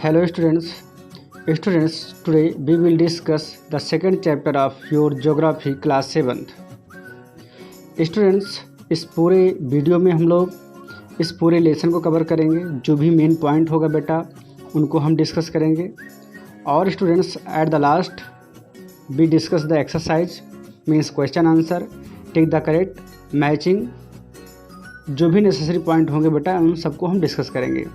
Hello students, today we will discuss the second chapter of your geography class 7th. Students, इस पूरे video में हम लोग इस पूरे लेसन को कवर करेंगे। जो भी मेन पॉइंट होगा बेटा उनको हम डिस्कस करेंगे। और students, at the last we discuss the exercise means question answer, take the correct matching. जो भी नेसेसरी पॉइंट होंगे बेटा उन सबको हम डिस्कस करेंगे।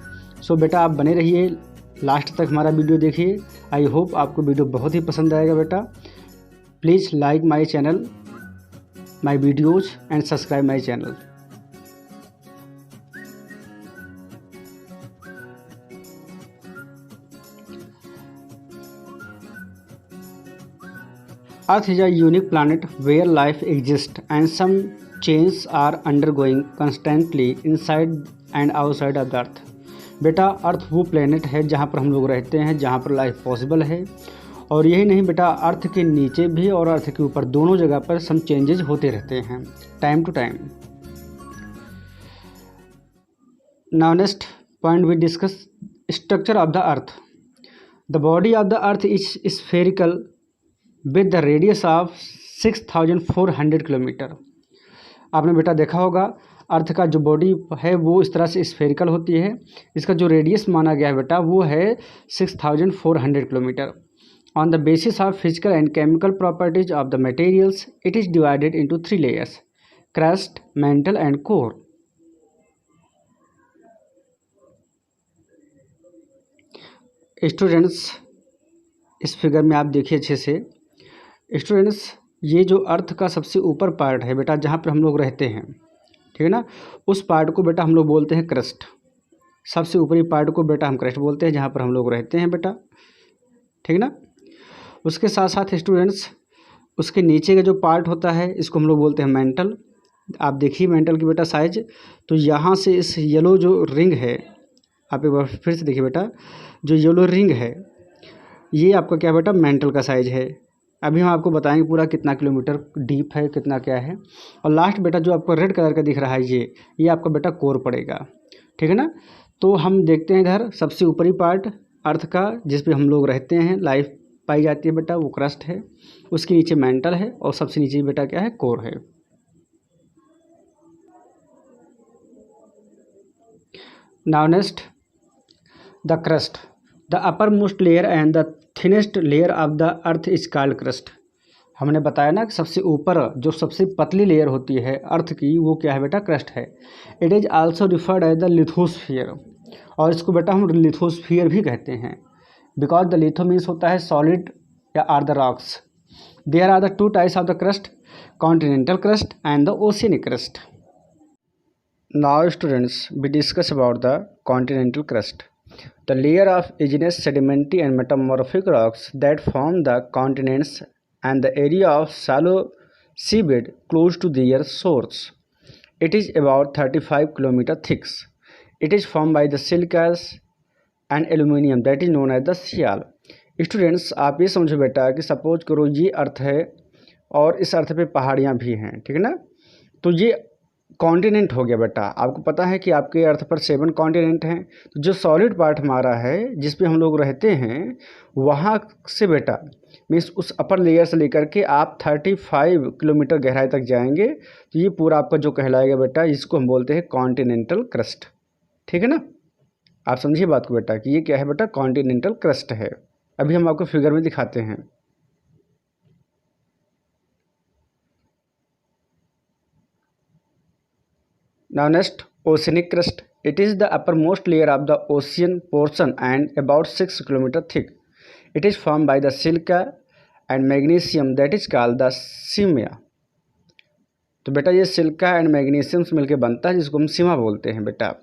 सो बेटा आप बने रहिए, लास्ट तक हमारा वीडियो देखिए। आई होप आपको वीडियो बहुत ही पसंद आएगा बेटा। Please like my channel, my videos and subscribe my channel. Earth is a unique planet where life exists and some changes are undergoing constantly inside and outside of the Earth. बेटा अर्थ वो planet है जहाँ पर हम लोग रहते हैं, जहाँ पर लाइफ पॉसिबल है। और यही नहीं बेटा, अर्थ के नीचे भी और अर्थ के ऊपर दोनों जगह पर सम चेंजेस होते रहते हैं time to time. Now next point we discuss structure of the earth. The body of the earth is spherical with the radius of 6400 kilometre. आपने बेटा देखा होगा अर्थ का जो बॉडी है वो इस तरह से स्फेरिकल होती है। इसका जो रेडियस माना गया है बेटा वो है 6400 kilometre. On the basis of physical and chemical properties of the materials it is divided into 3 layers, crust, mantle and core. Students, इस फिगर में आप देखिए अच्छे से। स्टूडेंट्स, ये जो अर्थ का सबसे ऊपर पार्ट है बेटा जहाँ पर हम लोग रहते हैं, ठीक है ना, उस पार्ट को बेटा हम लोग बोलते हैं क्रस्ट। सबसे ऊपरी पार्ट को बेटा हम क्रस्ट बोलते हैं जहाँ पर हम लोग रहते हैं बेटा, ठीक है ना। उसके साथ साथ स्टूडेंट्स, उसके नीचे का जो पार्ट होता है इसको हम लोग बोलते हैं मेंटल। आप देखिए मेंटल की बेटा साइज, तो यहाँ से इस येलो जो रिंग है, आप एक बार फिर से देखिए बेटा, जो येलो रिंग है ये आपका क्या बेटा मेंटल का साइज है। अभी हम आपको बताएंगे पूरा कितना किलोमीटर डीप है, कितना क्या है। और लास्ट बेटा जो आपको रेड कलर का दिख रहा है ये आपका बेटा कोर पड़ेगा, ठीक है ना। तो हम देखते हैं इधर सबसे ऊपरी पार्ट अर्थ का जिस पे हम लोग रहते हैं, लाइफ पाई जाती है बेटा, वो क्रस्ट है। उसके नीचे मेंटल है और सबसे नीचे बेटा क्या है, कोर है। Now next the crust. The upper most layer and the thinnest layer of the earth is called crust. हमने बताया ना कि सबसे ऊपर जो सबसे पतली लेयर होती है अर्थ की वो क्या है बेटा, क्रस्ट है। It is also referred as the lithosphere, और इसको बेटा हम लिथोस्फीयर भी कहते हैं। बिकॉज द लिथो मीन्स होता है सॉलिड या are the rocks. There are the 2 types of the crust, continental crust and the oceanic crust. Now students we discuss about the continental crust, the layer of igneous sedimentary and metamorphic rocks that form the continents and the area of shallow seabed close to their source. It is about 35 km thick. It is formed by the silicas and aluminium that is known as the sial. Students, आप ये समझो बेटा कि suppose करो ये अर्थ है और इस अर्थ पे पहाड़ियाँ भी हैं, ठीक है ना। तो ये कॉन्टिनेंट हो गया बेटा। आपको पता है कि आपके अर्थ पर 7 कॉन्टिनेंट हैं। तो जो सॉलिड पार्ट हमारा है जिस पे हम लोग रहते हैं वहाँ से बेटा मीन्स उस अपर लेयर से लेकर के आप 35 किलोमीटर गहराई तक जाएंगे तो ये पूरा आपका जो कहलाएगा बेटा, इसको हम बोलते हैं कॉन्टिनेंटल क्रस्ट, ठीक है ना। आप समझिए बात को बेटा कि ये क्या है बेटा, कॉन्टिनेंटल क्रस्ट है। अभी हम आपको फिगर में दिखाते हैं। Now next, oceanic crust. It is the uppermost layer of the ocean portion and about 6 km thick. It is formed by the silica and magnesium that is called the सीमा। तो बेटा ये सिलिका एंड मैग्नीशियम से मिलकर बनता है जिसको हम सीमा बोलते हैं बेटा।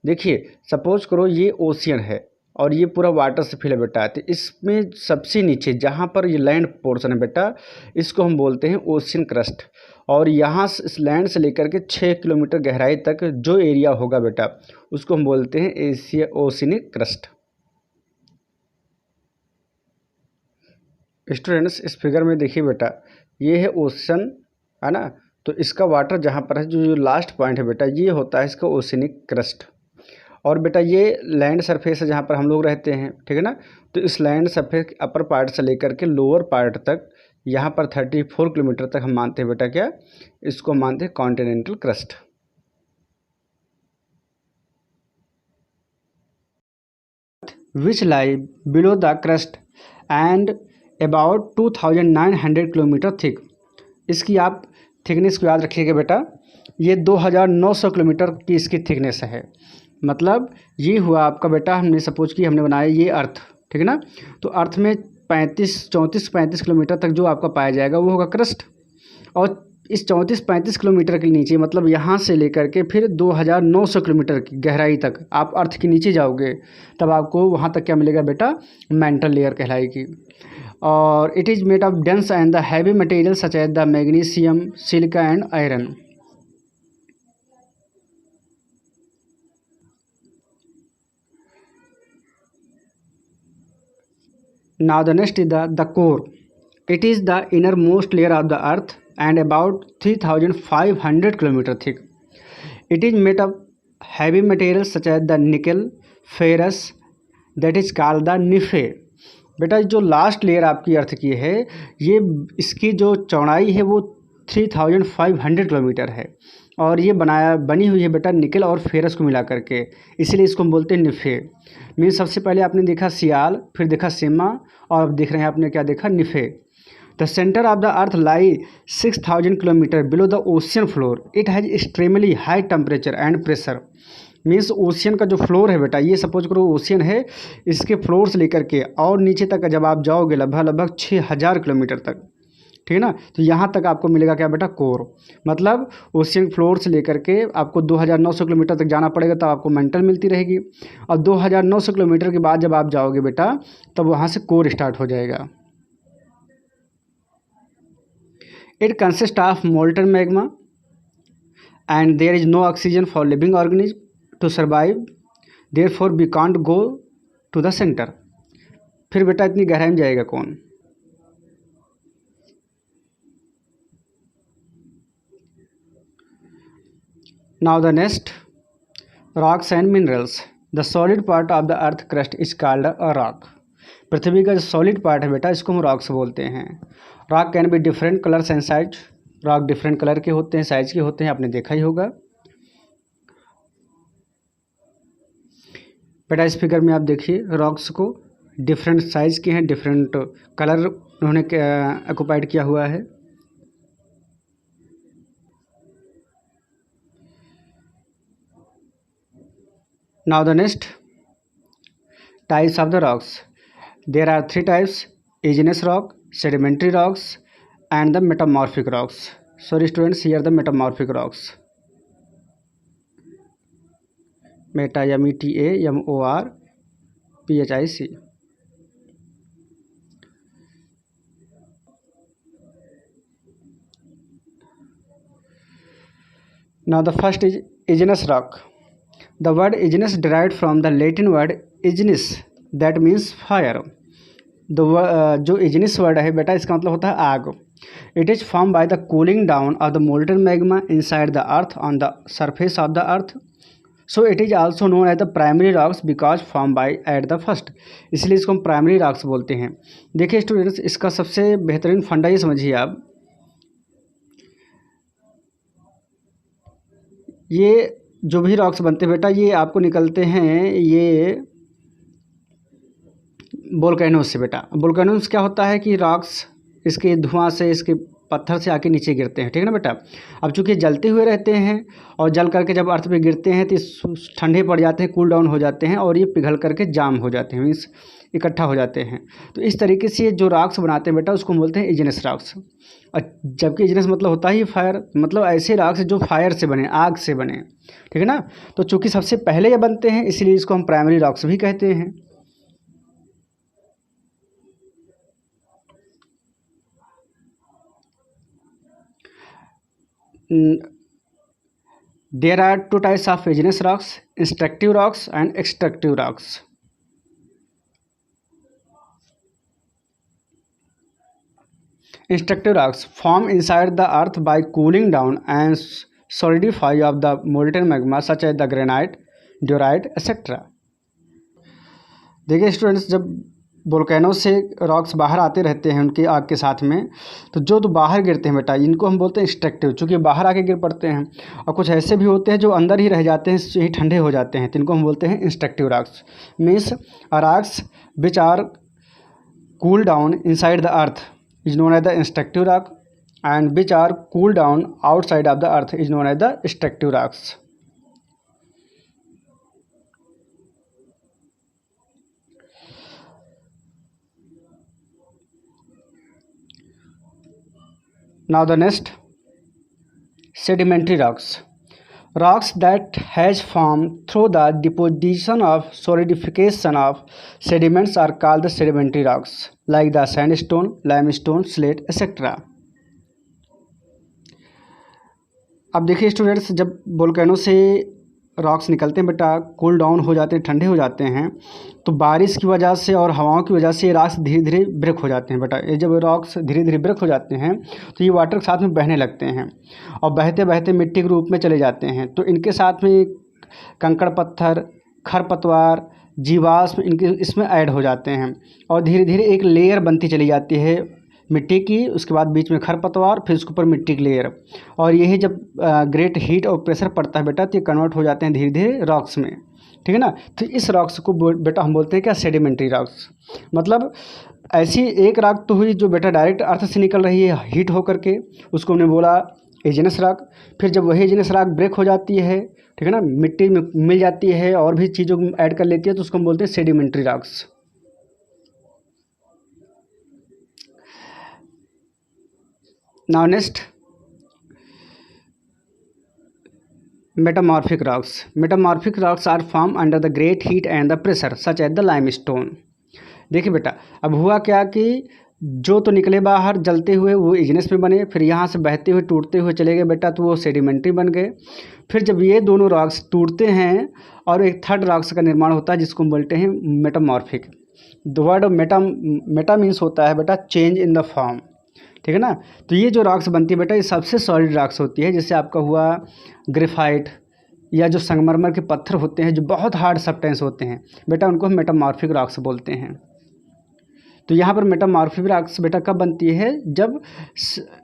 देखिए सपोज करो ये ओशियन है और ये पूरा वाटर से फिल है बेटा। तो इसमें सबसे नीचे जहाँ पर ये लैंड पोर्शन है बेटा इसको हम बोलते हैं ओशियन क्रस्ट। और यहाँ से इस लैंड से लेकर के 6 किलोमीटर गहराई तक जो एरिया होगा बेटा उसको हम बोलते हैं एशिया ओशियनिक क्रस्ट। स्टूडेंट्स, इस फिगर में देखिए बेटा ये है ओशन, है ना। तो इसका वाटर जहाँ पर है जो लास्ट पॉइंट है बेटा ये होता है इसका ओशियनिक क्रस्ट। और बेटा ये लैंड सरफेस है जहाँ पर हम लोग रहते हैं, ठीक है ना। तो इस लैंड सरफेस के अपर पार्ट से लेकर के लोअर पार्ट तक यहाँ पर 34 किलोमीटर तक हम मानते हैं बेटा क्या, इसको मानते हैं continental crust. Which lie below the crust and about 2900 kilometre thick. इसकी आप थिकनेस को याद रखिएगा बेटा, ये 2900 किलोमीटर की इसकी थिकनेस है। मतलब ये हुआ आपका बेटा, हमने सपोज कि हमने बनाया ये अर्थ, ठीक है ना। तो अर्थ में 34-35 किलोमीटर तक जो आपका पाया जाएगा वो होगा क्रस्ट। और इस 34-35 किलोमीटर के नीचे, मतलब यहाँ से लेकर के फिर 2900 किलोमीटर की गहराई तक आप अर्थ के नीचे जाओगे, तब आपको वहाँ तक क्या मिलेगा बेटा, मेंटल लेयर कहलाएगी। और it is made of dense and the heavy material such as the magnesium, silica and iron. Now the next is the core. It is the innermost layer of the earth and about 3500 kilometer thick. It is made of heavy materials such as the nickel, ferrous, that is called the निफे। बेटा जो last layer आपकी अर्थ की है, ये इसकी जो चौड़ाई है वो 3500 किलोमीटर है, और ये बनी हुई है बेटा निकल और फेरस को मिला करके, इसीलिए इसको हम बोलते हैं निफे। मीन्स सबसे पहले आपने देखा सियाल, फिर देखा सेमा, और अब देख रहे हैं आपने क्या देखा, nife. The centre of the earth lie 6000 kilometre below the ocean floor. It has extremely high temperature and pressure. Means ocean का जो फ्लोर है बेटा, ये सपोज करो ओशियन है, इसके फ्लोर से लेकर के और नीचे तक जब आप जाओगे लगभग 6000 किलोमीटर तक, ठीक है ना। तो यहाँ तक आपको मिलेगा क्या बेटा, कोर। मतलब ओशियन फ्लोर से लेकर के आपको 2900 किलोमीटर तक जाना पड़ेगा, तब आपको मेंटल मिलती रहेगी। और 2900 किलोमीटर के बाद जब आप जाओगे बेटा, तब वहाँ से कोर स्टार्ट हो जाएगा। It consist of molten magma and there is no oxygen for living organism to survive, therefore we can't go to the centre. फिर बेटा इतनी गहराई में जाएगा कौन। Now the next, rocks and minerals. The solid part of the earth crust is called a rock. पृथ्वी का जो solid part है बेटा, इसको हम रॉक्स बोलते हैं। Rock can be different colours and size. Rock different colour के होते हैं, साइज के होते हैं, आपने देखा ही होगा बेटा। इस फिगर में आप देखिए रॉक्स को, डिफरेंट साइज के हैं, डिफरेंट कलर उन्होंने ऑक्युपाइड किया हुआ है। Now the next, types of the rocks. There are 3 types: igneous rock, sedimentary rocks, and the metamorphic rocks. Sorry students, here the metamorphic rocks. Meta, METAMORPHIC. Now the first is igneous rock. The word igneous derived from the Latin word ignis, that means fire. जो ignis word है बेटा, इसका मतलब होता है आग। It is formed by the cooling down of the molten magma inside the earth on the surface of the earth. So it is also known as the primary rocks because formed by at the first. इसलिए इसको हम primary rocks बोलते हैं। देखिए students, इसका सबसे बेहतरीन फंडा ये समझिए आप, ये जो भी रॉक्स बनते हैं बेटा, ये आपको निकलते हैं ये वोल्केनोस से बेटा। वोल्केनोस क्या होता है कि रॉक्स इसके धुआं से, इसके पत्थर से आके नीचे गिरते हैं, ठीक है ना बेटा। अब चूंकि जलते हुए रहते हैं और जल करके जब अर्थ पे गिरते हैं तो ठंडे पड़ जाते हैं, कूल डाउन हो जाते हैं, और ये पिघल करके जाम हो जाते हैं, मीन्स इकट्ठा हो जाते हैं। तो इस तरीके से जो रॉक्स बनाते हैं बेटा, उसको बोलते हैं इग्नेस रॉक्स। और जबकि इग्नेस मतलब होता ही फायर, मतलब ऐसे रॉक्स जो फायर से बने, आग से बने, ठीक है ना। तो चूंकि सबसे पहले ये बनते हैं, इसलिए इसको हम प्राइमरी रॉक्स भी कहते हैं। There are 2 types of igneous rocks: instructive rocks and extractive rocks. Instructive rocks form inside the earth by cooling down and solidify of the molten magma such as the granite, diorite etcetera. देखिए students, जब volcano से rocks बाहर आते रहते हैं उनकी आग के साथ में, तो बाहर गिरते हैं बेटा, इनको हम बोलते हैं एक्सट्रैक्टिव, चूँकि बाहर आके गिर पड़ते हैं। और कुछ ऐसे भी होते हैं जो अंदर ही रह जाते हैं, यही ठंडे हो जाते हैं, तो इनको हम बोलते हैं instructive rocks. Means rocks which are cool down inside the earth is known as the instructive rock, and which are cool down outside of the earth is known as the extractive rocks. Now the next, sedimentary rocks. Rocks that has formed through the deposition of solidification of sediments are called the sedimentary rocks, like the sandstone, limestone, slate, etc. अब देखिए students, जब volcano से rocks निकलते हैं बेटा, cool down हो जाते हैं, ठंडे हो जाते हैं, तो बारिश की वजह से और हवाओं की वजह से ये रॉक्स धीरे धीरे ब्रेक हो जाते हैं बेटा। ये जब रॉक्स धीरे धीरे ब्रेक हो जाते हैं तो ये वाटर के साथ में बहने लगते हैं और बहते बहते मिट्टी के रूप में चले जाते हैं। तो इनके साथ में कंकड़ पत्थर, खरपतवार, जीवाश्म इनके इसमें ऐड हो जाते हैं और धीरे धीरे एक लेयर बनती चली जाती है मिट्टी की, उसके बाद बीच में खरपतवार, फिर उसके ऊपर मिट्टी की लेयर। और यही जब ग्रेट हीट और प्रेशर पड़ता है बेटा, तो ये कन्वर्ट हो जाते हैं धीरे धीरे रॉक्स में, ठीक है ना। तो इस रॉक्स को बेटा हम बोलते हैं क्या, सेडिमेंट्री रॉक्स। मतलब ऐसी एक रॉक तो हुई जो बेटा डायरेक्ट अर्थ से निकल रही है हीट होकर के, उसको हमने बोला इग्नेयस रॉक। फिर जब वही इग्नेयस रॉक ब्रेक हो जाती है, ठीक है ना, मिट्टी में मिल जाती है और भी चीज़ों को ऐड कर लेती है, तो उसको हम बोलते हैं sedimentary rocks. Now next, metamorphic rocks. Metamorphic rocks are form under the great heat and the pressure such as the limestone. देखिए बेटा, अब हुआ क्या कि जो तो निकले बाहर जलते हुए वो इग्नेयस में बने, फिर यहाँ से बहते हुए टूटते हुए चले गए बेटा, तो वो सेडिमेंट्री बन गए। फिर जब ये दोनों रॉक्स टूटते हैं और एक थर्ड रॉक्स का निर्माण होता है जिसको हम बोलते हैं metamorphic. The word Meta means होता है बेटा चेंज इन द फॉर्म, ठीक है ना। तो ये जो रॉक्स बनती है बेटा, ये सबसे सॉलिड रॉक्स होती है, जैसे आपका हुआ ग्रेफाइट या जो संगमरमर के पत्थर होते हैं जो बहुत हार्ड सब्सटेंस होते हैं बेटा, उनको हम मेटामॉर्फिक रॉक्स बोलते हैं। तो यहाँ पर मेटामॉर्फिक रॉक्स बेटा कब बनती है, जब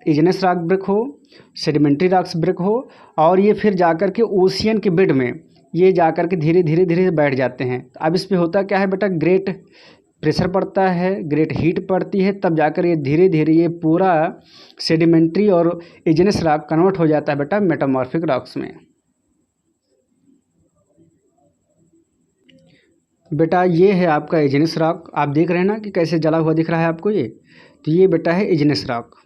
इग्नेयस रॉक ब्रेक हो, सेडिमेंट्री रॉक्स ब्रेक हो और ये फिर जाकर के ओशियन के बेड में ये जाकर के धीरे धीरे धीरे बैठ जाते हैं। अब इस पर होता क्या है बेटा, ग्रेट प्रेशर पड़ता है, ग्रेट हीट पड़ती है, तब जाकर ये धीरे धीरे ये पूरा सेडिमेंट्री और इग्नेयस रॉक कन्वर्ट हो जाता है बेटा मेटामॉर्फिक रॉक्स में। बेटा ये है आपका इग्नेयस रॉक, आप देख रहे हैं ना कि कैसे जला हुआ दिख रहा है आपको ये, तो ये बेटा है इग्नेयस रॉक।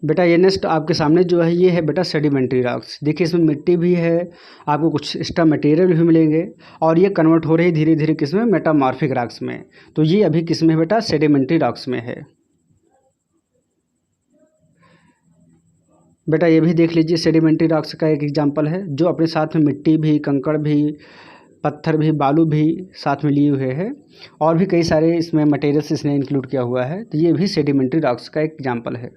बेटा ये नेक्स्ट आपके सामने जो है ये है बेटा सेडिमेंट्री रॉक्स। देखिए इसमें मिट्टी भी है, आपको कुछ एक्स्ट्रा मटेरियल भी मिलेंगे और ये कन्वर्ट हो रही धीरे धीरे किस में, मेटामॉर्फिक रॉक्स में। तो ये अभी किस में है बेटा, सेडिमेंट्री रॉक्स में है। बेटा ये भी देख लीजिए, सेडिमेंट्री रॉक्स का एक एग्जांपल है जो अपने साथ में मिट्टी भी, कंकड़ भी, पत्थर भी, बालू भी साथ में लिए हुए हैं और भी कई सारे इसमें मटेरियल्स इसने इंक्लूड किया हुआ है, तो ये भी सेडिमेंट्री रॉक्स का एक एग्जांपल है।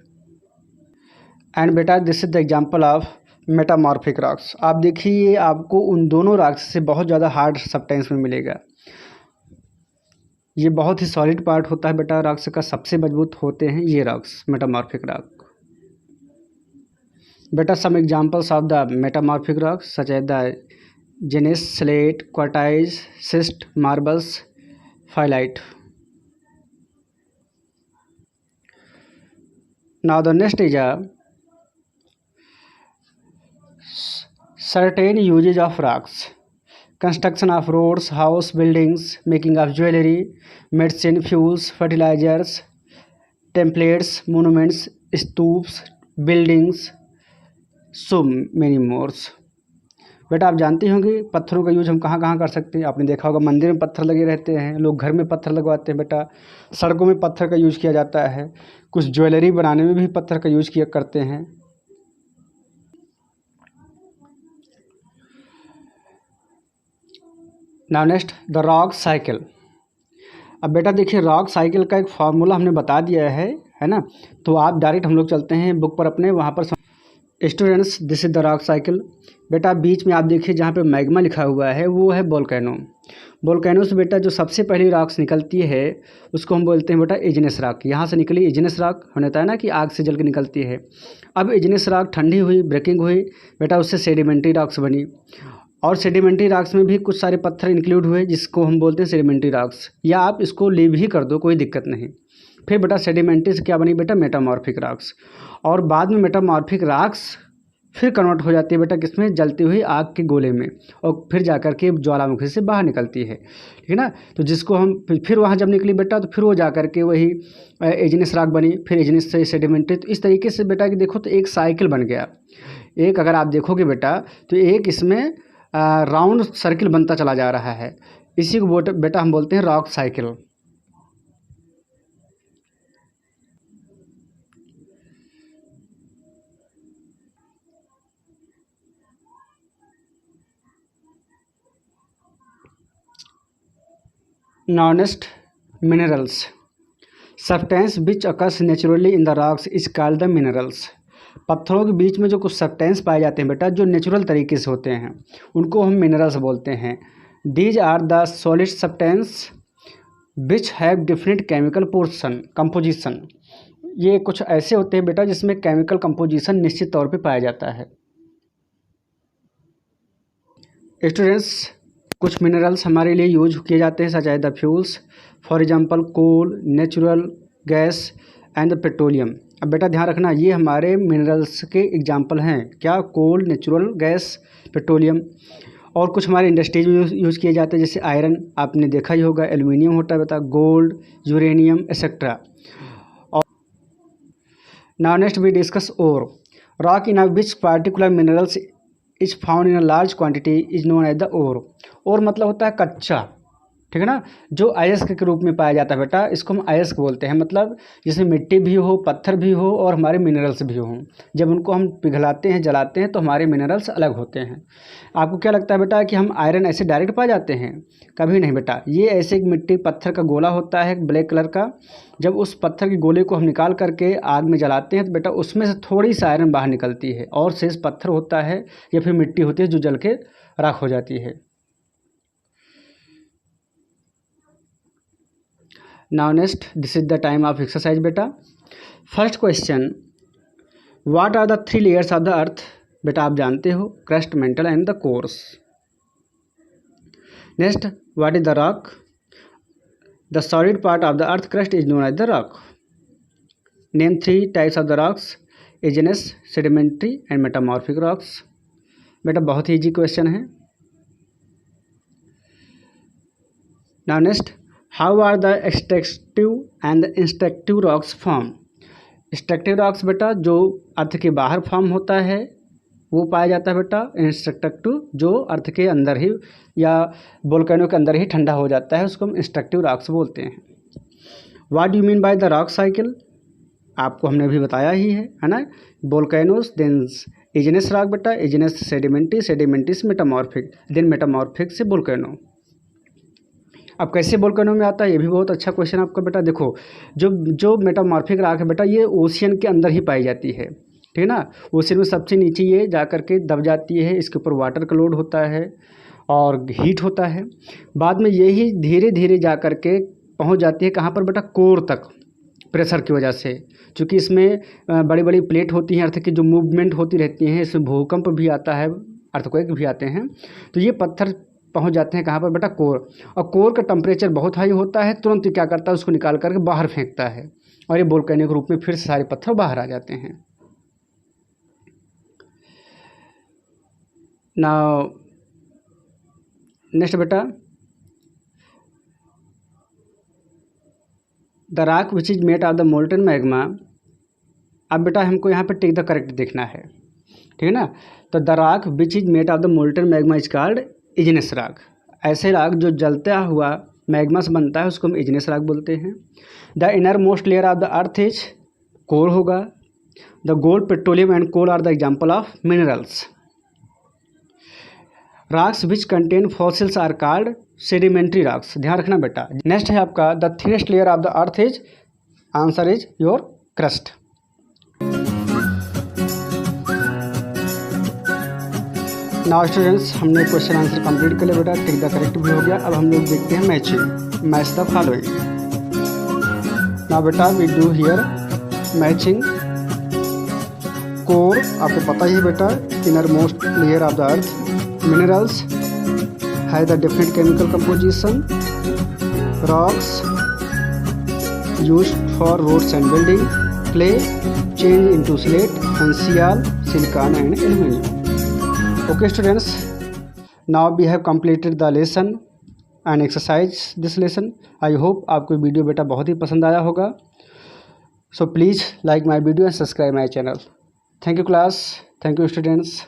एंड बेटा this is the example of metamorphic rocks. आप देखिए आपको उन दोनों रॉक्स से बहुत ज़्यादा हार्ड सब्सटेंस में मिलेगा। ये बहुत ही सॉलिड पार्ट होता है बेटा रॉक्स का, सबसे मजबूत होते हैं ये रॉक्स मेटामॉर्फिक रॉक। बेटा some examples of the metamorphic rocks such as the gneiss, slate, quartzite, schist, marbles, phyllite. Now the next is a certain uses of rocks: construction of roads, house buildings, making of jewelry, medicine, fuels, fertilizers, templates, monuments, stupas, buildings, so many more। बेटा आप जानते होंगे पत्थरों का use हम कहाँ कहाँ कर सकते हैं। आपने देखा होगा मंदिर में पत्थर लगे रहते हैं, लोग घर में पत्थर लगवाते हैं बेटा, सड़कों में पत्थर का यूज किया जाता है, कुछ ज्वेलरी बनाने में भी पत्थर का यूज किया करते हैं। Now next the rock cycle. अब बेटा देखिए रॉक साइकिल का एक फार्मूला हमने बता दिया है ना, तो आप डायरेक्ट हम लोग चलते हैं बुक पर अपने, वहाँ पर students, this is the rock cycle. बेटा बीच में आप देखिए जहाँ पे मैग्मा लिखा हुआ है वो है वोल्केनो। वोल्केनो से बेटा जो सबसे पहली रॉक्स निकलती है उसको हम बोलते हैं बेटा इग्नियस रॉक। यहाँ से निकली इग्नियस रॉक, हमने बताया ना कि आग से जल के निकलती है। अब इग्नियस रॉक ठंडी हुई, ब्रेकिंग हुई बेटा, उससे सेडिमेंट्री रॉक्स बनी। और सेडिमेंट्री रॉक्स में भी कुछ सारे पत्थर इंक्लूड हुए जिसको हम बोलते हैं सेडिमेंट्री रॉक्स, या आप इसको लीव ही कर दो, कोई दिक्कत नहीं। फिर बेटा सेडिमेंट्री से क्या बनी बेटा, मेटामॉर्फिक रॉक्स। और बाद में मेटामॉर्फिक रॉक्स फिर कन्वर्ट हो जाती है बेटा किसमें, जलती हुई आग के गोले में, और फिर जाकर के ज्वालामुखी से बाहर निकलती है, ठीक है ना। तो जिसको हम फिर वहाँ जब निकली बेटा तो फिर वो जाकर के वही इग्नियस रॉक बनी, फिर इग्नियस से सेडिमेंट्री। तो इस तरीके से बेटा कि देखो तो एक साइकिल बन गया। एक अगर आप देखोगे बेटा तो एक इसमें राउंड सर्किल बनता चला जा रहा है। इसी को बेटा हम बोलते हैं rock cycle. Now next, minerals. Substance which occurs naturally in the rocks is called the minerals. पत्थरों के बीच में जो कुछ सब्सटेंस पाए जाते हैं बेटा जो नेचुरल तरीके से होते हैं उनको हम मिनरल्स बोलते हैं। These are the solid substance which have different chemical composition. ये कुछ ऐसे होते हैं बेटा जिसमें केमिकल कंपोजिशन निश्चित तौर पे पाया जाता है। स्टूडेंट्स, कुछ मिनरल्स हमारे लिए यूज किए जाते हैं such as the fuels, for example coal, natural gas and the petroleum. अब बेटा ध्यान रखना ये हमारे मिनरल्स के एग्जांपल हैं, क्या, कोल, नेचुरल गैस, पेट्रोलियम। और कुछ हमारे इंडस्ट्रीज में यूज़ किए जाते हैं, जैसे आयरन आपने देखा ही होगा, एल्यूमिनियम होता है बेटा, गोल्ड, यूरेनियम एक्सेट्रा। और now next we discuss ore. Rock in which particular minerals is found in a large quantity is known as the ore. Ore मतलब होता है कच्चा, ठीक है ना, जो अयस्क के रूप में पाया जाता है बेटा, इसको हम अयस्क बोलते हैं। मतलब जिसमें मिट्टी भी हो, पत्थर भी हो और हमारे मिनरल्स भी हों। जब उनको हम पिघलाते हैं, जलाते हैं तो हमारे मिनरल्स अलग होते हैं। आपको क्या लगता है बेटा कि हम आयरन ऐसे डायरेक्ट पा जाते हैं? कभी नहीं बेटा। ये ऐसे एक मिट्टी पत्थर का गोला होता है ब्लैक कलर का। जब उस पत्थर के गोले को हम निकाल करके आग में जलाते हैं तो बेटा उसमें से थोड़ी सी आयरन बाहर निकलती है और शेष पत्थर होता है या फिर मिट्टी होती है जो जल के राख हो जाती है। Now next, this is the time of exercise बेटा। First question, what are the 3 layers of the earth. बेटा आप जानते हो, crust, mantle and the cores. Next, what is the rock. The solid part of the earth crust is known as the rock. Name 3 types of the rocks, igneous, sedimentary and metamorphic rocks. बेटा बहुत ही easy question है। Now next, how are the extractive and the instructive rocks form. Extractive rocks बेटा जो अर्थ के बाहर form होता है वो पाया जाता है बेटा। इंस्ट्रक्टिव जो अर्थ के अंदर ही या वोल्केनो के अंदर ही ठंडा हो जाता है उसको हम इंस्ट्रक्टिव रॉक्स बोलते हैं। What do you mean by the rock cycle, आपको हमने अभी बताया ही है ना। वोल्केनोस, देन इग्नियस रॉक बेटा, इग्नियस सेडिमेंट्री, सेडिमेंट्री से मेटामॉर्फिक, देन मेटामॉर्फिक से वोल्केनो। अब कैसे वोल्केनो में आता है, ये भी बहुत अच्छा क्वेश्चन आपका बेटा। देखो जो मेटामॉर्फिक रॉक है बेटा ये ओशियन के अंदर ही पाई जाती है, ठीक है ना। ओशियन में सबसे नीचे ये जा कर के दब जाती है, इसके ऊपर वाटर का लोड होता है और हीट होता है। बाद में यही धीरे धीरे जा कर के पहुँच जाती है कहाँ पर बेटा, कोर तक, प्रेशर की वजह से। चूँकि इसमें बड़ी बड़ी प्लेट होती हैं, अर्थ की जो मूवमेंट होती रहती हैं, इसमें भूकंप भी आता है, अर्थक्वेक भी आते हैं। तो ये पत्थर पहुंच जाते हैं कहाँ पर बेटा, कोर। और कोर का टेम्परेचर बहुत हाई होता है, तुरंत क्या करता है उसको निकाल करके बाहर फेंकता है और ये वोल्केनो के रूप में फिर से सारे पत्थर बाहर आ जाते हैं। नाउ नेक्स्ट बेटा, the rock which is made of the molten magma. अब बेटा हमको यहाँ पर टिक द करेक्ट देखना है, ठीक है ना। तो the rock which is made of the molten magma is called igneous rock. ऐसे रॉक जो जलता हुआ मैग्मा से बनता है उसको हम इग्नियस रॉक बोलते हैं। The inner most layer of the earth is core होगा। The gold, petroleum and coal are the example of minerals. Rocks which contain fossils are called sedimentary rocks. ध्यान रखना बेटा। नेक्स्ट है आपका the thinnest layer of the earth is, answer is your crust. Now students, हमने question answer complete कर लिया बेटा, tick the correct भी हो गया। अब हम लोग देखते हैं matching, match the following. Now बेटा we do here matching. Core आपको पता ही है बेटा, inner most layer of the earth. Minerals है the different chemical composition. Rocks used for roads and building. Clay change into slate, and Sial silicon and aluminum. Okay students, now we have completed the lesson and exercise this lesson. I hope आपको video बेटा बहुत ही पसंद आया होगा. So please like my video and subscribe my channel. Thank you class. Thank you students.